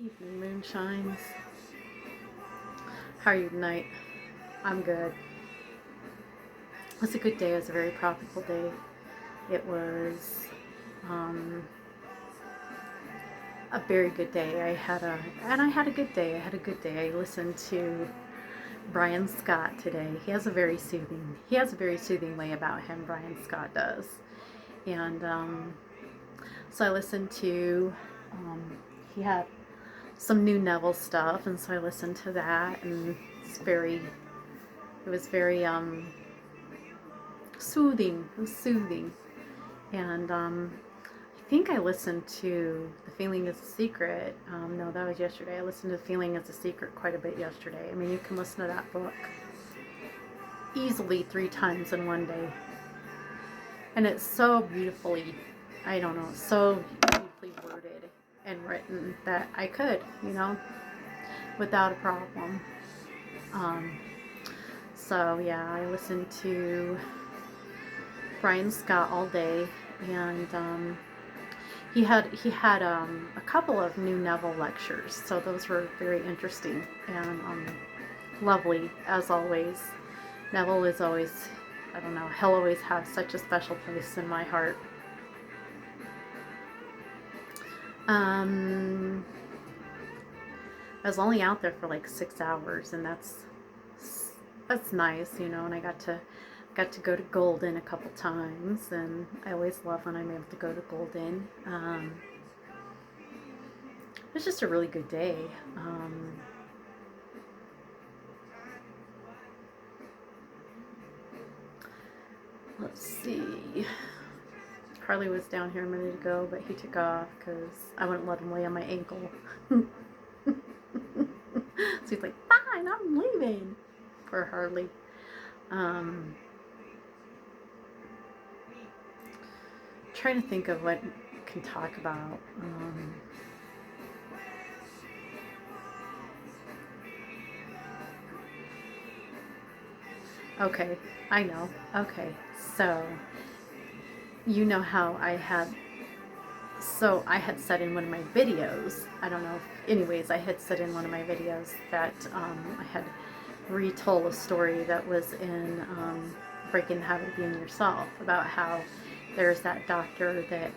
Evening moonshines. How are you tonight? I'm good. It was a good day. It was a very profitable day. It was um, a very good day. I had a good day. I had a good day. I listened to Brian Scott today. He has a very soothing way about him. Brian Scott does, and so I listened to. He had some new Neville stuff, and so I listened to that, and it was very soothing. It was soothing. And I think I listened to The Feeling is a Secret. No, that was yesterday. I listened to The Feeling is a Secret quite a bit yesterday. I mean, you can listen to that book easily 3 times in one day. And it's so beautifully, I don't know, so beautifully worded and written that I could, without a problem. Um, so yeah, I listened to Brian Scott all day, and he had a couple of new Neville lectures, so those were very interesting and lovely as always. Neville is always, I don't know, he'll always have such a special place in my heart. Um, I was only out there for like 6 hours, and that's nice, and I got to go to Golden a couple times, and I always love when I'm able to go to Golden. It was just a really good day. Let's see. Harley was down here a minute ago, but he took off because I wouldn't let him lay on my ankle. So he's like, fine, I'm leaving. Poor Harley. Trying to think of what I can talk about. Okay, I know. Okay, so you know how I had said in one of my videos, I don't know if, anyways, I had said in one of my videos that I had retold a story that was in Breaking the Habit of Being Yourself, about how there's that doctor that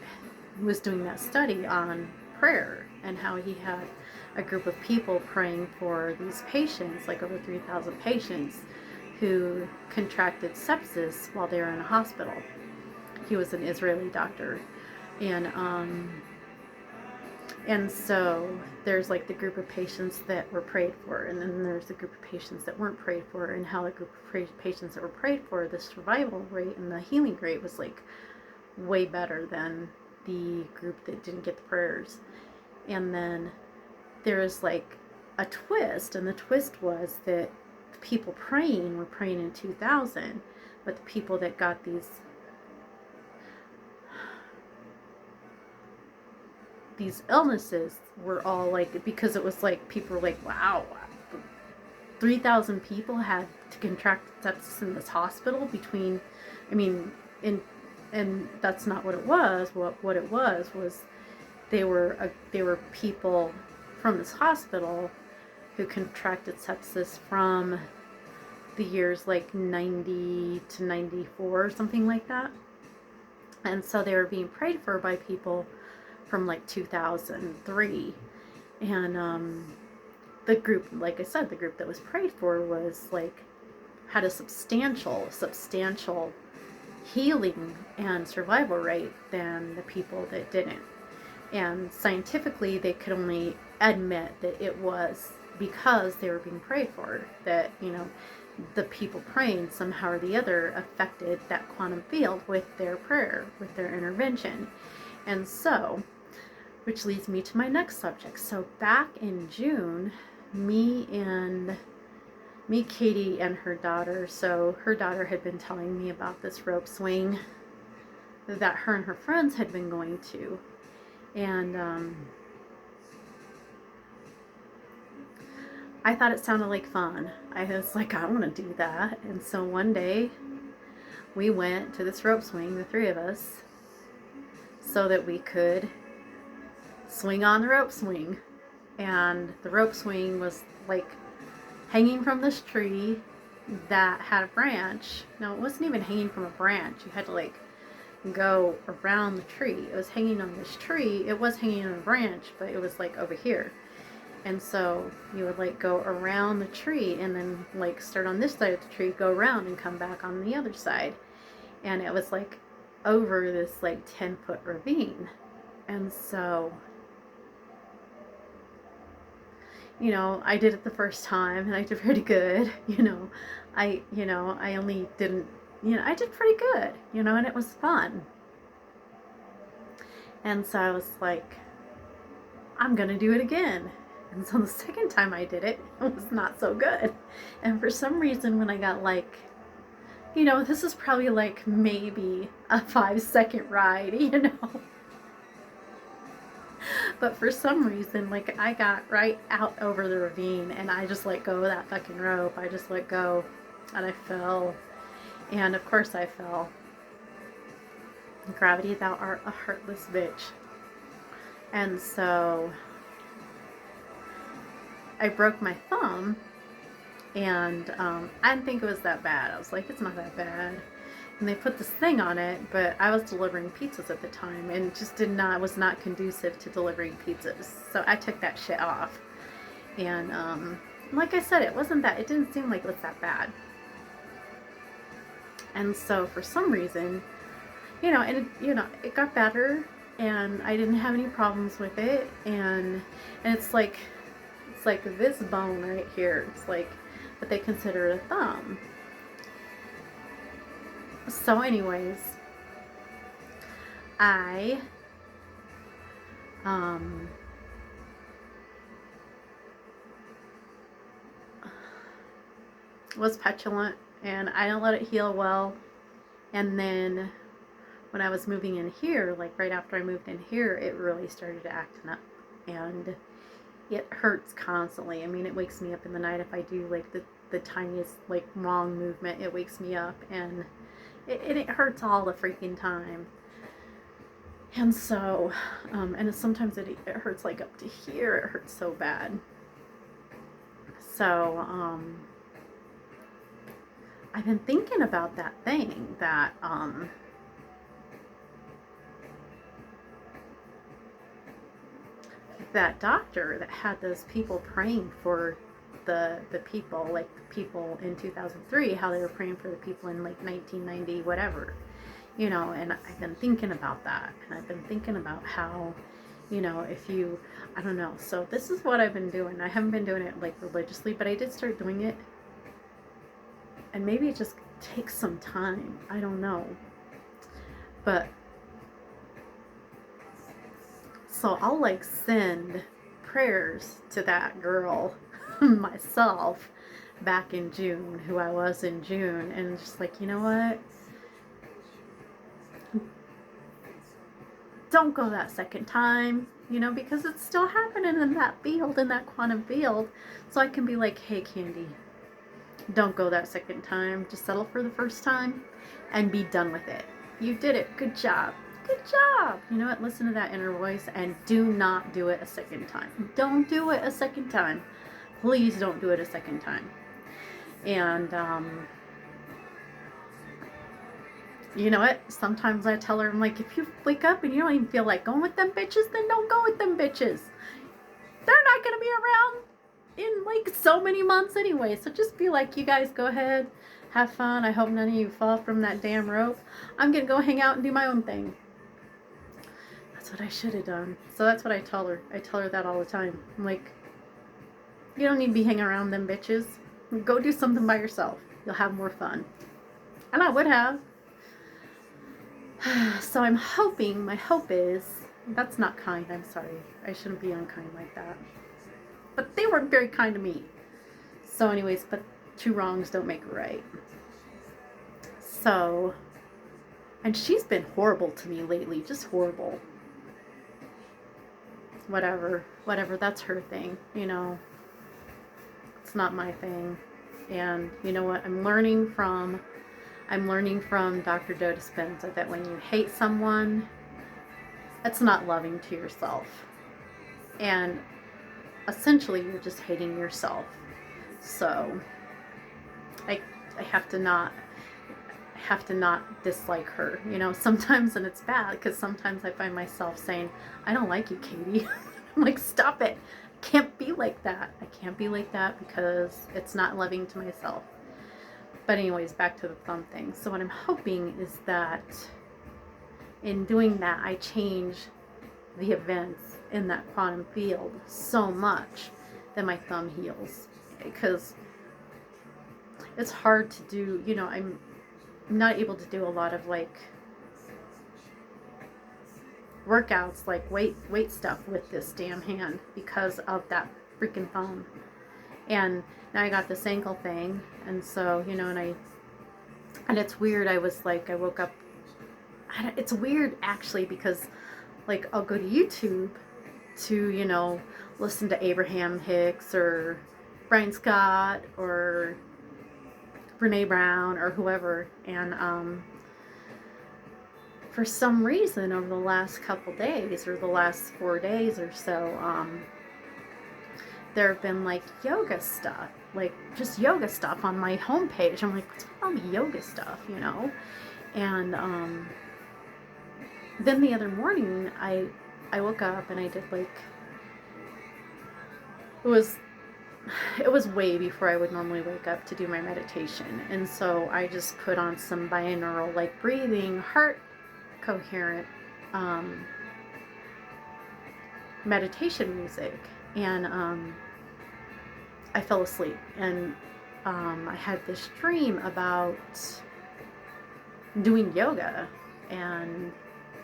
was doing that study on prayer, and how he had a group of people praying for these patients, like over 3,000 patients, who contracted sepsis while they were in a hospital. He was an Israeli doctor, and so there's like the group of patients that were prayed for, and then there's the group of patients that weren't prayed for, and how the group of patients that were prayed for, the survival rate and the healing rate was like way better than the group that didn't get the prayers. And then there was like a twist, and the twist was that the people praying were praying in 2000, but the people that got these illnesses were all like, because it was like people were like, wow, 3,000 people had to contract sepsis in this hospital between, I mean, and that's not what it was. What it was they were people from this hospital who contracted sepsis from the years like 90 to 94 or something like that. And so they were being prayed for by people from like 2003. And the group, like I said, the group that was prayed for was like, had a substantial healing and survival rate than the people that didn't. And scientifically, they could only admit that it was because they were being prayed for, that, the people praying somehow or the other affected that quantum field with their prayer, with their intervention. And so, which leads me to my next subject. So back in June, me, Katie, and her daughter, so her daughter had been telling me about this rope swing that her and her friends had been going to. And I thought it sounded like fun. I was like, I want to do that. And so one day we went to this rope swing, the three of us, so that we could swing on the rope swing. and the rope swing was like hanging from this tree that had a branch. No, it wasn't even hanging from a branch. You had to like go around the tree. It was hanging on this tree. It was hanging on a branch, but it was like over here. And so you would like go around the tree and then like start on this side of the tree, go around and come back on the other side. And it was like over this like 10-foot ravine. And so, you know, I did it the first time and I did pretty good. I only didn't, I did pretty good, and it was fun. And so I was like, I'm gonna do it again. And so the second time I did it, it was not so good. And for some reason, when I got like, this is probably like maybe a 5-second ride. But for some reason, like I got right out over the ravine and I just let go of that fucking rope. I just let go and I fell. And of course I fell. Gravity, thou art a heartless bitch. And so I broke my thumb, and I didn't think it was that bad. I was like, it's not that bad. And they put this thing on it, but I was delivering pizzas at the time and just was not conducive to delivering pizzas. So I took that shit off. And like I said, it didn't seem like it was that bad. And so for some reason, it got better and I didn't have any problems with it. And it's like this bone right here. It's like what they consider a thumb. So anyways, I was petulant and I didn't let it heal well. And then when I was moving in here, like right after I moved in here, it really started acting up and it hurts constantly. I mean, it wakes me up in the night if I do like the tiniest like wrong movement. It wakes me up and it hurts all the freaking time. And so, and sometimes it hurts like up to here. It hurts so bad. So, I've been thinking about that thing that, that doctor that had those people praying for the people, like the people in 2003, how they were praying for the people in like 1990, whatever, and I've been thinking about that, and I've been thinking about how, if you, I don't know, so this is what I've been doing. I haven't been doing it like religiously, but I did start doing it, and maybe it just takes some time, I don't know, but so I'll like send prayers to that girl myself back in June, who I was in June, and just like, you know what? Don't go that second time, because it's still happening in that field, in that quantum field. So I can be like, hey, Candy, don't go that second time. Just settle for the first time and be done with it. You did it. Good job. Good job. You know what? Listen to that inner voice and do not do it a second time. Don't do it a second time. Please don't do it a second time. And, you know what? Sometimes I tell her, I'm like, if you wake up and you don't even feel like going with them bitches, then don't go with them bitches. They're not going to be around in like so many months anyway. So just be like, you guys go ahead, have fun. I hope none of you fall from that damn rope. I'm going to go hang out and do my own thing. That's what I should have done. So that's what I tell her. I tell her that all the time. I'm like, you don't need to be hanging around them bitches. Go do something by yourself. You'll have more fun. And I would have. So I'm hoping, my hope is, that's not kind, I'm sorry. I shouldn't be unkind like that. But they weren't very kind to me. So anyways, but two wrongs don't make a right. So, and she's been horrible to me lately, just horrible. Whatever, that's her thing, It's not my thing. And you know what, I'm learning from Dr. Joe Dispenza that when you hate someone, that's not loving to yourself. And essentially you're just hating yourself. So I I have to not dislike her, you know, sometimes. And it's bad because sometimes I find myself saying, I don't like you, Katie. I'm like, stop it. I can't be like that. I can't be like that because it's not loving to myself. But anyways, back to the thumb thing. So what I'm hoping is that in doing that, I change the events in that quantum field so much that my thumb heals. Because it's hard to do, you know, I'm not able to do a lot of like workouts, like weight stuff with this damn hand because of that freaking thumb. And now I got this ankle thing, and so, you know, and it's weird. I woke up, it's weird actually, because like I'll go to YouTube to, you know, listen to Abraham Hicks or Brian Scott or Brene Brown or whoever, and for some reason over the last couple days, or the last 4 days or so, there have been like yoga stuff, like just yoga stuff on my homepage. I'm like, what's with all the yoga stuff, you know? And then the other morning, I woke up and I did like, it was way before I would normally wake up to do my meditation. And so I just put on some binaural, like breathing, heart coherent meditation music. And I fell asleep. And I had this dream about doing yoga. And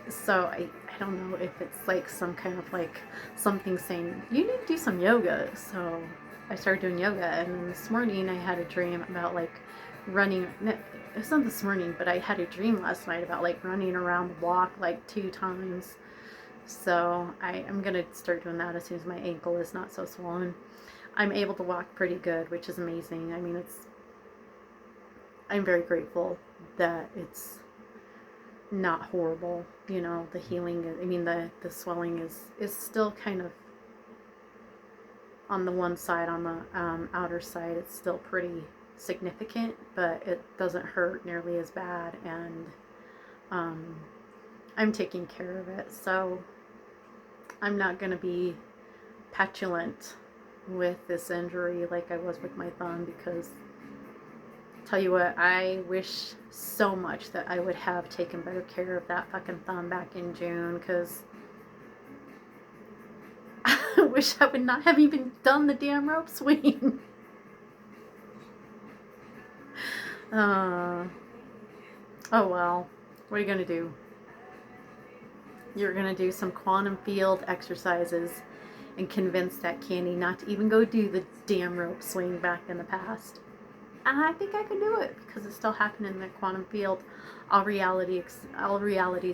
so I don't know if it's like some kind of like something saying, you need to do some yoga. So I started doing yoga. And then this morning I had a dream about like running. It's not this morning, but I had a dream last night about like running around the block like 2 times. So I'm gonna start doing that as soon as my ankle is not so swollen. I'm able to walk pretty good, which is amazing. I mean, I'm very grateful that it's not horrible, you know. The healing, I mean, the swelling is still kind of on the one side, on the outer side, it's still pretty significant, but it doesn't hurt nearly as bad. And I'm taking care of it, so I'm not going to be petulant with this injury like I was with my thumb, because tell you what, I wish so much that I would have taken better care of that fucking thumb back in June, because I wish I would not have even done the damn rope swing. Oh well, what are you gonna do? You're gonna do some quantum field exercises and convince that Candy not to even go do the damn rope swing back in the past. And I think I can do it because it's still happening in the quantum field. All realities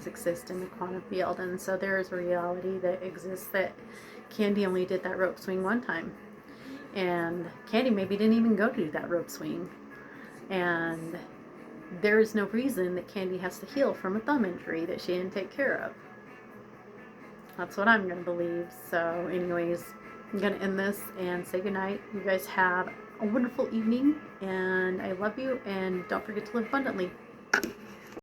exist in the quantum field, and so there is a reality that exists that Candy only did that rope swing one time, and Candy maybe didn't even go to do that rope swing, and there is no reason that Candy has to heal from a thumb injury that she didn't take care of. That's what I'm going to believe. So anyways, I'm going to end this and say goodnight. You guys have a wonderful evening, and I love you, and don't forget to live abundantly.